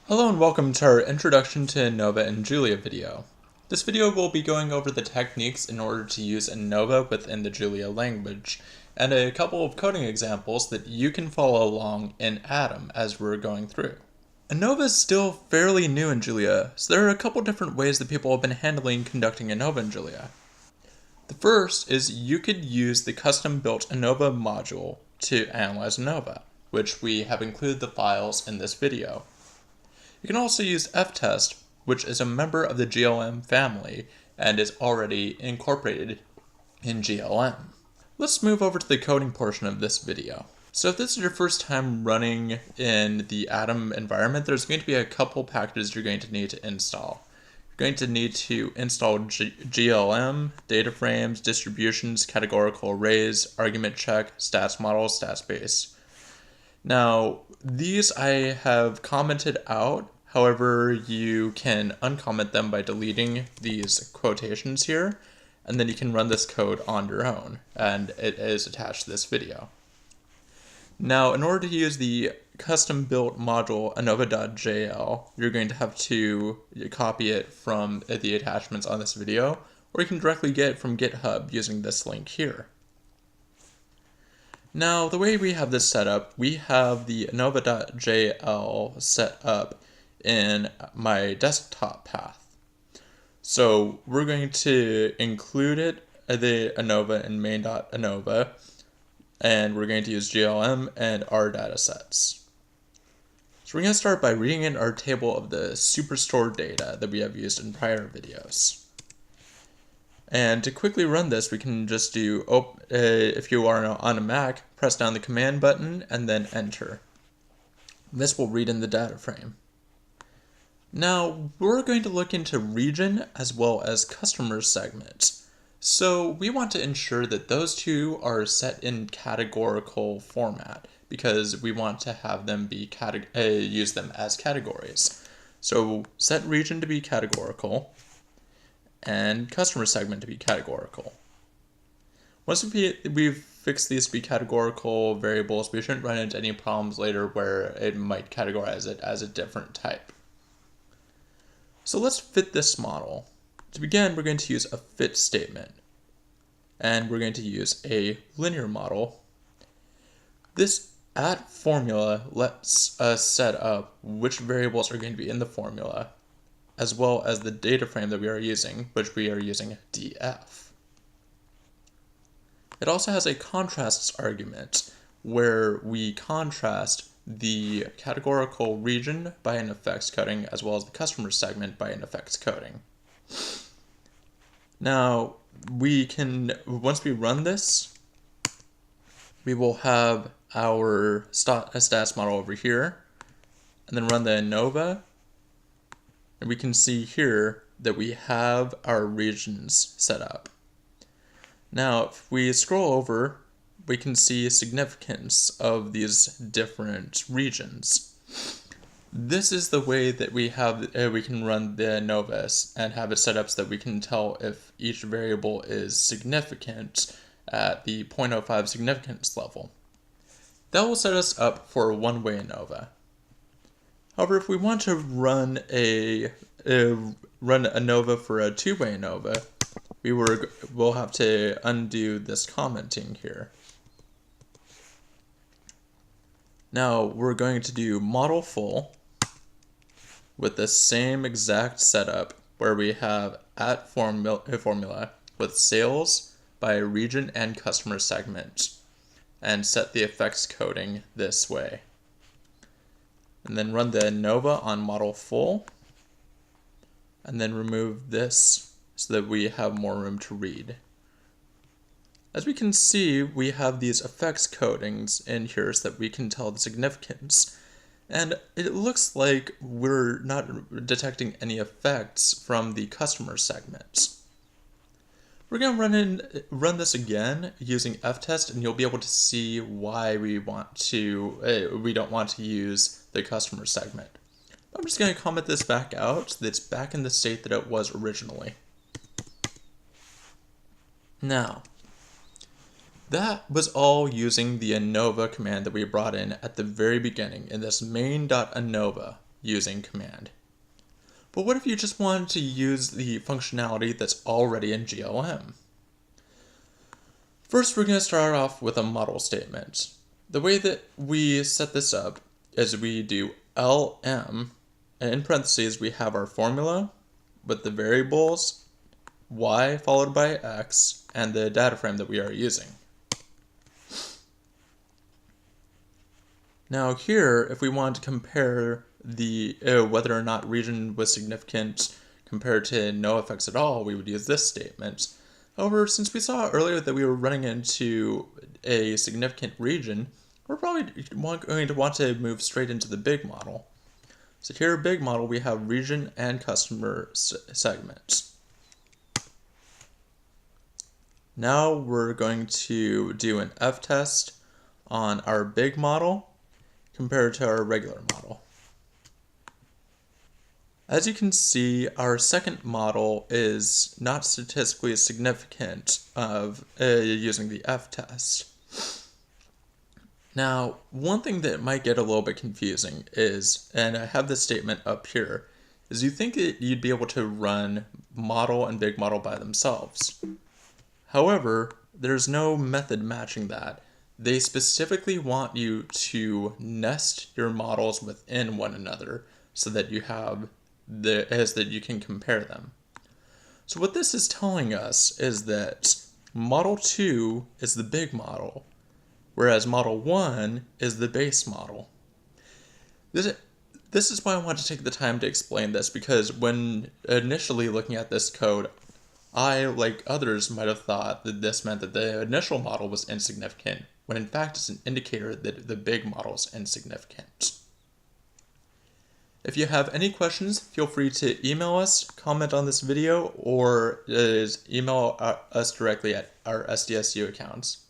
Hello and welcome to our Introduction to Anova and Julia video. This video will be going over the techniques in order to use Anova within the Julia language, and a couple of coding examples that you can follow along in Atom as we're going through. Anova is still fairly new in Julia, so there are a couple different ways that people have been handling conducting Anova in Julia. The first is you could use the custom-built Anova module to analyze Anova, which we have included the files in this video. You can also use ftest, which is a member of the GLM family and is already incorporated in GLM. Let's move over to the coding portion of this video. So if this is your first time running in the Atom environment, there's going to be a couple packages you're going to need to install. You're going to need to install GLM, data frames, distributions, categorical arrays, argument check, stats model, stats base. Now, these I have commented out. However, you can uncomment them by deleting these quotations here, and then you can run this code on your own, and it is attached to this video. Now, in order to use the custom-built module anova.jl, you're going to have to copy it from the attachments on this video, or you can directly get it from GitHub using this link here. Now, the way we have this set up, we have the anova.jl set up in my desktop path. So we're going to include it, the Anova in main.anova, and we're going to use GLM and our datasets. So we're going to start by reading in our table of the superstore data that we have used in prior videos. And to quickly run this, we can just do, if you are on a Mac, press down the command button and then enter. This will read in the data frame. Now, we're going to look into region as well as customer segment. So we want to ensure that those two are set in categorical format because we want to have them be use them as categories. So set region to be categorical and customer segment to be categorical. Once we've fixed these to be categorical variables, we shouldn't run into any problems later where it might categorize it as a different type. So let's fit this model. To begin, we're going to use a fit statement, and we're going to use a linear model. This at formula lets us set up which variables are going to be in the formula, as well as the data frame that we are using, which we are using df. It also has a contrasts argument, where we contrast the categorical region by an effects coding as well as the customer segment by an effects coding. Now, once we run this, we will have our stats model over here, and then run the Anova, and we can see here that we have our regions set up. Now, if we scroll over, we can see significance of these different regions. This is the way that we can run the Anova and have it set up so that we can tell if each variable is significant at the 0.05 significance level. That will set us up for a one-way Anova. However, if we want to run Anova for a two-way Anova, we'll have to undo this commenting here. Now we're going to do model full with the same exact setup where we have at formula with sales by region and customer segment and set the effects coding this way. And then run the Anova on model full and then remove this so that we have more room to read. As we can see, we have these effects codings in here so that we can tell the significance. And it looks like we're not detecting any effects from the customer segment. We're going to run this again using ftest, and you'll be able to see why we don't want to use the customer segment. I'm just going to comment this back out so that it's back in the state that it was originally. Now, that was all using the Anova command that we brought in at the very beginning in this main.anova using command. But what if you just wanted to use the functionality that's already in GLM? First, we're going to start off with a model statement. The way that we set this up is we do LM, and in parentheses we have our formula with the variables y followed by x and the data frame that we are using. Now here, if we wanted to compare the whether or not region was significant compared to no effects at all, we would use this statement. However, since we saw earlier that we were running into a significant region, we're probably going to want to move straight into the big model. So here, big model, we have region and customer segments. Now we're going to do an f-test on our big model compared to our regular model. As you can see, our second model is not statistically significant of using the f-test. Now, one thing that might get a little bit confusing is, and I have this statement up here, is you think that you'd be able to run model and big model by themselves. However, there's no method matching that. They specifically want you to nest your models within one another so that you have that you can compare them. So what this is telling us is that model 2 is the big model, whereas model 1 is the base model. This is why I want to take the time to explain this, because when initially looking at this code, I, like others, might have thought that this meant that the initial model was insignificant, when in fact it's an indicator that the big model is insignificant. If you have any questions, feel free to email us, comment on this video, or email us directly at our SDSU accounts.